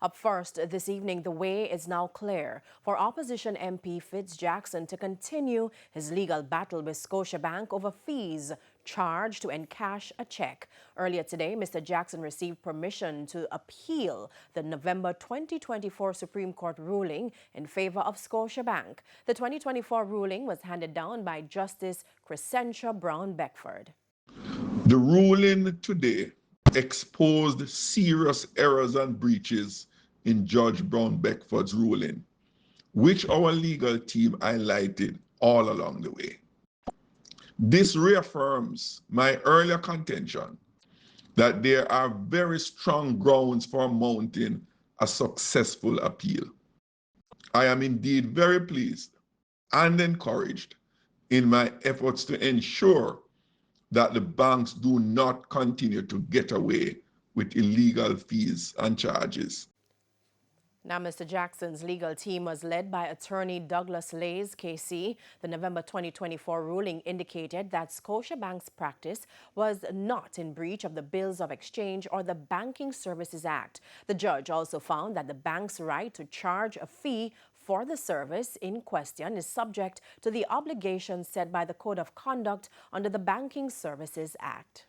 Up first this evening, the way is now clear for opposition MP Fitz Jackson to continue his legal battle with Scotiabank over fees charged to encash a cheque. Earlier today, Mr. Jackson received permission to appeal the November 2024 Supreme Court ruling in favor of Scotiabank. The 2024 ruling was handed down by Justice Crescentia Brown-Beckford. The ruling today exposed serious errors and breaches in Judge Brown-Beckford's ruling, which our legal team highlighted all along the way. This reaffirms my earlier contention that there are very strong grounds for mounting a successful appeal. I am indeed very pleased and encouraged in my efforts to ensure that the banks do not continue to get away with illegal fees and charges. Now, Mr. Jackson's legal team was led by attorney Douglas Lays, KC. The November 2024 ruling indicated that Scotiabank's practice was not in breach of the Bills of Exchange or the Banking Services Act. The judge also found that the bank's right to charge a fee for the service in question is subject to the obligations set by the Code of Conduct under the Banking Services Act.